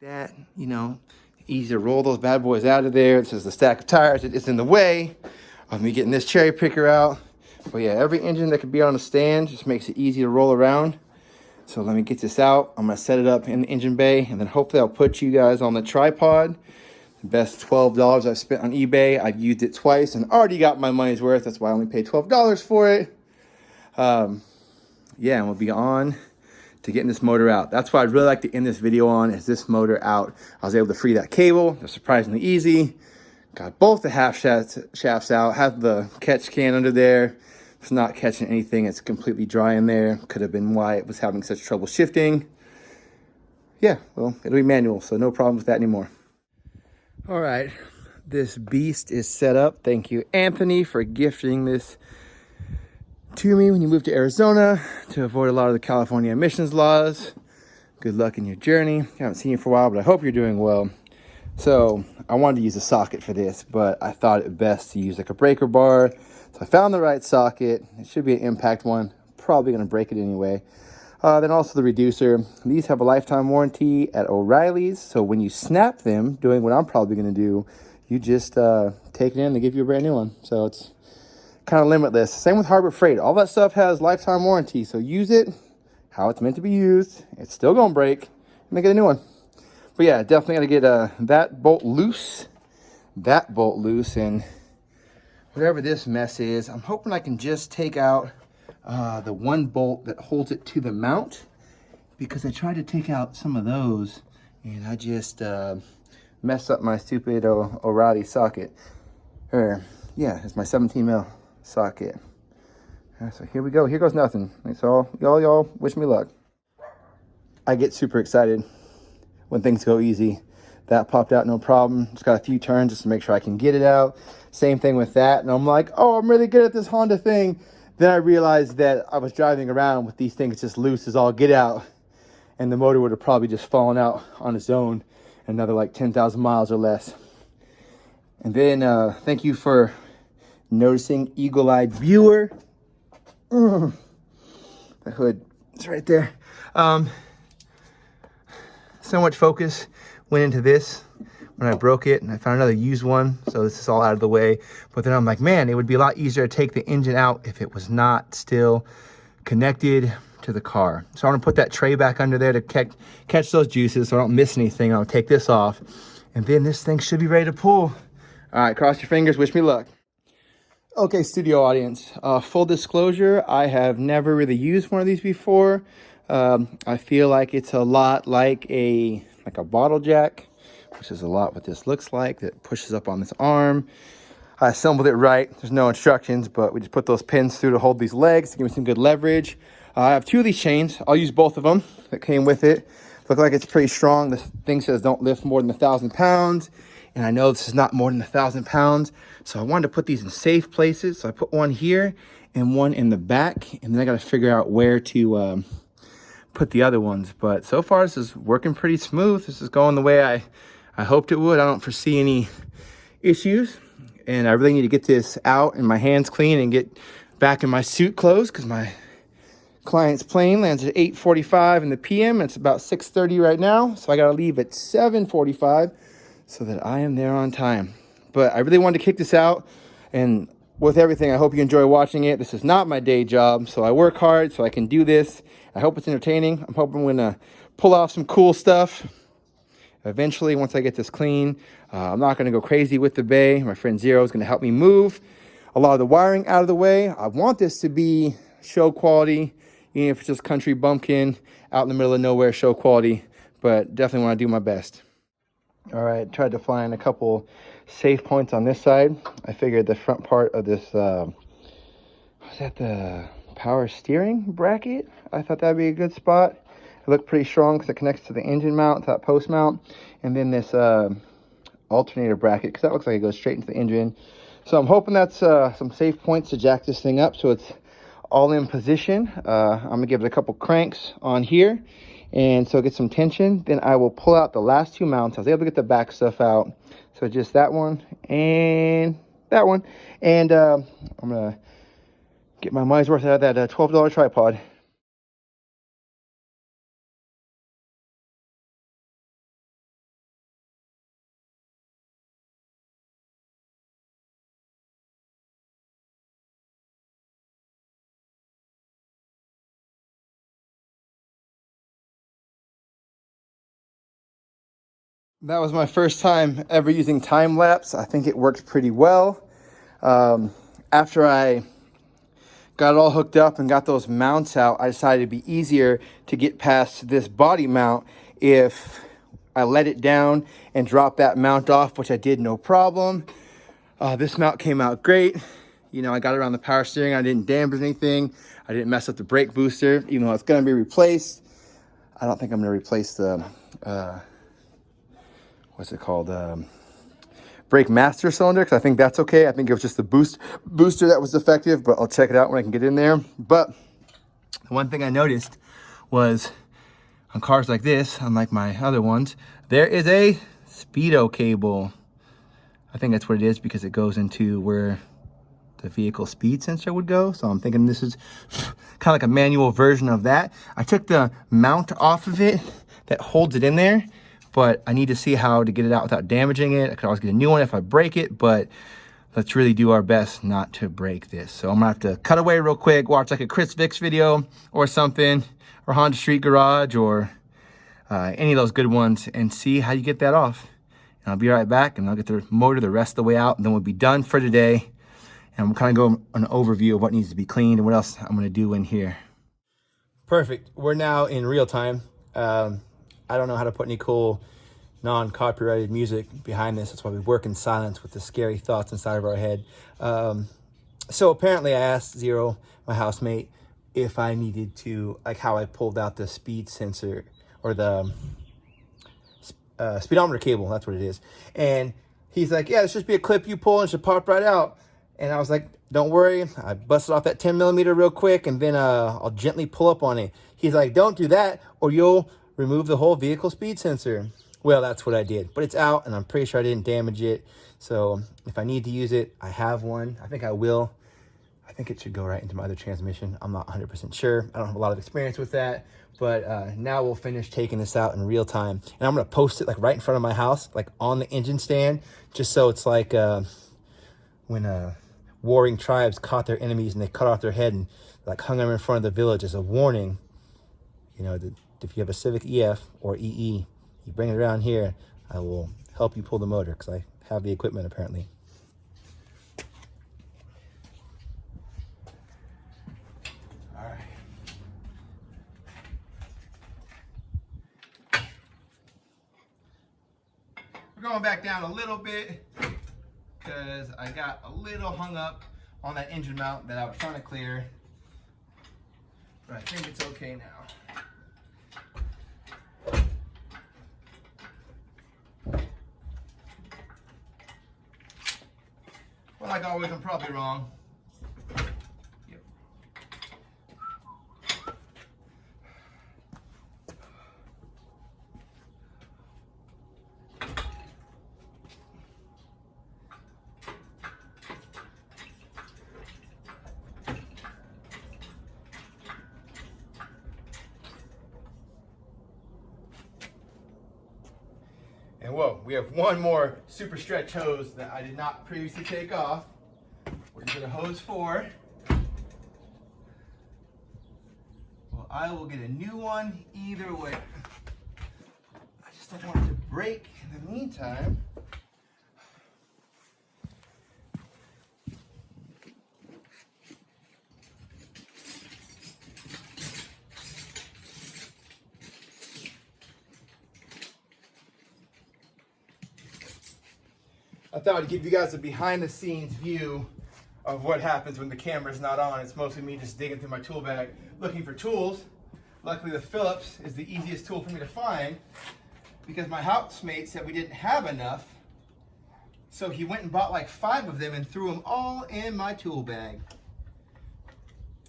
That, easy to roll those bad boys out of there. This is the stack of tires that is in the way of me getting this cherry picker out. But yeah, every engine that could be on a stand just makes it easy to roll around. So let me get this out. I'm gonna set it up in the engine bay, and then hopefully I'll put you guys on the tripod. The best $12 I've spent on eBay. I've used it twice and already got my money's worth. That's why I only paid $12 for it. Yeah, and we'll be on to getting this motor out. That's what I'd really like to end this video on, is this motor out. I was able to free that cable. They're surprisingly easy. Got both the half shafts out. Have the catch can under there. It's not catching anything. It's completely dry in there. Could have been why it was having such trouble shifting. Yeah, well, it'll be manual, so no problem with that anymore. All right, this beast is set up. Thank you, Anthony, for gifting this to me when you move to Arizona to avoid a lot of the California emissions laws. Good luck in your journey. I haven't seen you for a while, but I hope you're doing well. So I wanted to use a socket for this, but I thought it best to use like a breaker bar. So I found the right socket. It should be an impact one. Probably going to break it anyway. Then also the reducer. These have a lifetime warranty at O'Reilly's. So when you snap them, doing what I'm probably going to do, you just take it in, they give you a brand new one. So it's kind of limitless. Same with Harbor Freight. All that stuff has lifetime warranty. So use it how it's meant to be used. It's still going to break. And they get a new one. But yeah, definitely got to get that bolt loose, and whatever this mess is, I'm hoping I can just take out the one bolt that holds it to the mount, because I tried to take out some of those and I just messed up my stupid O'Reilly socket. Yeah, it's my 17 mil socket. So here we go. Here goes nothing. So y'all wish me luck. I get super excited when things go easy. That popped out no problem. Just got a few turns just to make sure I can get it out. Same thing with that. And I'm like, oh, I'm really good at this Honda thing. Then I realized that I was driving around with these things just loose as all get out, and the motor would have probably just fallen out on its own another like 10,000 miles or less. And then thank you for noticing, eagle-eyed viewer. The hood is right there. So much focus went into this when I broke it, and I found another used one, so this is all out of the way. But then I'm like, man, it would be a lot easier to take the engine out if it was not still connected to the car. So I'm gonna put that tray back under there to catch those juices so I don't miss anything. I'll take this off, and then this thing should be ready to pull. All right, cross your fingers, wish me luck. Okay, studio audience, full disclosure, I have never really used one of these before. I feel like it's a lot like a bottle jack, which is a lot what this looks like, that pushes up on this arm. I assembled it right. There's no instructions, but we just put those pins through to hold these legs to give me some good leverage. I have two of these chains. I'll use both of them that came with it. Look like it's pretty strong. This thing says don't lift more than 1,000 pounds. And I know this is not more than 1,000 pounds. So I wanted to put these in safe places. So I put one here and one in the back. And then I got to figure out where to put the other ones. But so far, this is working pretty smooth. This is going the way I hoped it would. I don't foresee any issues. And I really need to get this out and my hands clean and get back in my suit clothes, because my client's plane lands at 8:45 in the PM. It's about 6:30 right now. So I got to leave at 7:45 so that I am there on time. But I really wanted to kick this out. And with everything, I hope you enjoy watching it. This is not my day job, so I work hard so I can do this. I hope it's entertaining. I'm hoping I'm going to pull off some cool stuff eventually once I get this clean. I'm not going to go crazy with the bay. My friend Zero is going to help me move a lot of the wiring out of the way. I want this to be show quality, even if it's just country bumpkin out in the middle of nowhere show quality, but definitely want to do my best. All right, tried to find a couple safe points on this side. I figured the front part of this, was that the power steering bracket? I thought that'd be a good spot. It looked pretty strong because it connects to the engine mount, to that post mount, and then this alternator bracket, because that looks like it goes straight into the engine. So I'm hoping that's some safe points to jack this thing up so it's all in position. I'm gonna give it a couple cranks on here, and so get some tension. Then I will pull out the last two mounts. I was able to get the back stuff out, so just that one and that one. And I'm gonna get my money's worth out of that $12 tripod. That was my first time ever using time lapse. I think it worked pretty well. After I got it all hooked up and got those mounts out, I decided it'd be easier to get past this body mount if I let it down and drop that mount off, which I did no problem. This mount came out great. You know, I got it around the power steering. I didn't damage anything. I didn't mess up the brake booster, even though it's gonna be replaced. I don't think I'm gonna replace the, what's it called? Brake master cylinder, because I think that's okay. I think it was just the booster that was defective, but I'll check it out when I can get in there. But the one thing I noticed was on cars like this, unlike my other ones, there is a speedo cable. I think that's what it is because it goes into where the vehicle speed sensor would go. So I'm thinking this is kind of like a manual version of that. I took the mount off of it that holds it in there, but I need to see how to get it out without damaging it. I could always get a new one if I break it, but let's really do our best not to break this. So I'm gonna have to cut away real quick, watch like a Chris Vicks video or something, or Honda Street Garage, or any of those good ones, and see how you get that off. And I'll be right back, and I'll get the motor the rest of the way out, and then we'll be done for today. And I'm kind of going an overview of what needs to be cleaned and what else I'm gonna do in here. Perfect, we're now in real time. I don't know how to put any cool non-copyrighted music behind this. That's why we work in silence with the scary thoughts inside of our head. So apparently I asked Zero, my housemate, if I needed to, like how I pulled out the speed sensor or the speedometer cable, that's what it is. And he's like, yeah, this should be a clip you pull and it should pop right out. And I was like, don't worry, I busted off that 10mm real quick and then I'll gently pull up on it. He's like, don't do that or you'll remove the whole vehicle speed sensor. Well, that's what I did, but it's out and I'm pretty sure I didn't damage it. So if I need to use it, I have one. I think I will. I think it should go right into my other transmission. I'm not 100% sure. I don't have a lot of experience with that, but now we'll finish taking this out in real time. And I'm gonna post it like right in front of my house, like on the engine stand, just so it's like when warring tribes caught their enemies and they cut off their head and like hung them in front of the village as a warning. You know, that if you have a Civic EF or EE, you bring it around here, I will help you pull the motor because I have the equipment apparently. All right. We're going back down a little bit because I got a little hung up on that engine mount that I was trying to clear, but I think it's okay now. Well, like always, I'm probably wrong. Yep. And whoa, we have one more super stretch hose that I did not previously take off. We're gonna get a hose 4. Well, I will get a new one either way. I just don't want it to break in the meantime. I thought I'd give you guys a behind the scenes view of what happens when the camera's not on. It's mostly me just digging through my tool bag looking for tools. Luckily the Phillips is the easiest tool for me to find because my housemate said we didn't have enough. So he went and bought like 5 of them and threw them all in my tool bag,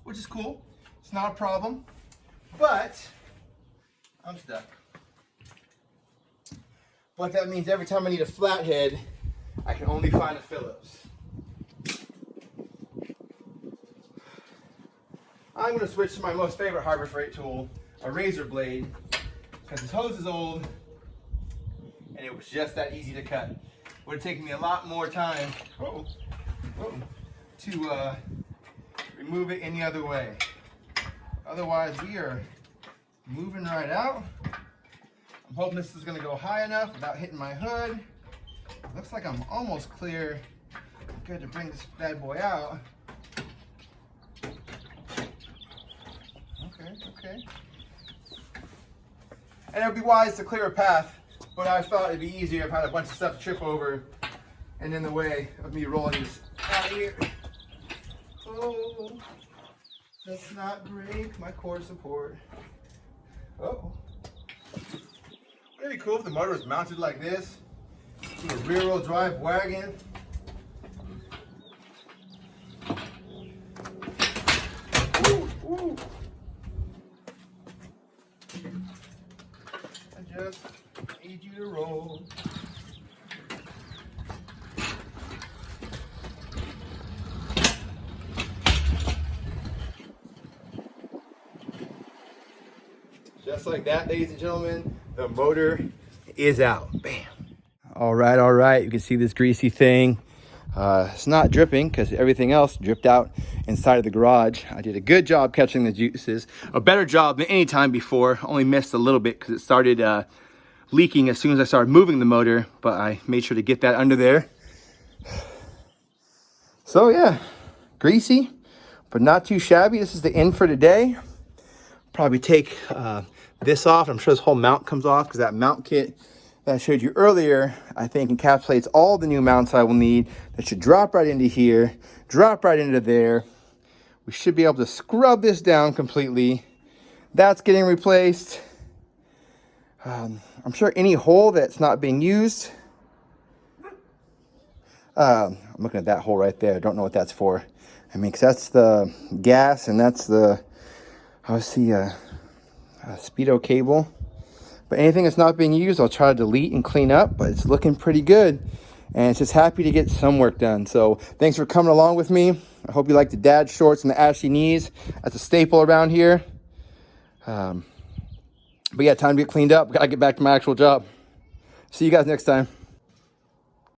which is cool. It's not a problem, but I'm stuck. But that means every time I need a flathead, I can only find a Phillips. I'm going to switch to my most favorite Harbor Freight tool, a razor blade, because this hose is old and it was just that easy to cut. It would have taken me a lot more time to remove it any other way. Otherwise, we are moving right out. I'm I'm hoping this is gonna go high enough without hitting my hood. Looks like I'm almost clear. Good to bring this bad boy out. Okay. And it would be wise to clear a path, but I thought it'd be easier if I had a bunch of stuff to trip over and in the way of me rolling this out of here. Oh, let's not break my core support. Uh-oh. Wouldn't it be cool if the motor was mounted like this to a rear-wheel drive wagon? Ooh. I just need you to roll. Just like that, ladies and gentlemen, the motor is out. Bam. All right. You can see this greasy thing. It's not dripping because everything else dripped out inside of the garage. I did a good job catching the juices. A better job than any time before. Only missed a little bit because it started leaking as soon as I started moving the motor, but I made sure to get that under there. So yeah, greasy, but not too shabby. This is the end for today. Probably take this off. I'm sure this whole mount comes off because that mount kit that I showed you earlier, I think encapsulates all the new mounts I will need. That should drop right into here, drop right into there. We should be able to scrub this down completely. That's getting replaced. I'm sure any hole that's not being used. I'm looking at that hole right there. I don't know what that's for. I mean, 'cause that's the gas and that's the, I see a speedo cable. But anything that's not being used, I'll try to delete and clean up, but it's looking pretty good. And it's just happy to get some work done. So thanks for coming along with me. I hope you like the dad shorts and the ashy knees. That's a staple around here. But yeah, time to get cleaned up. Gotta get back to my actual job. See you guys next time.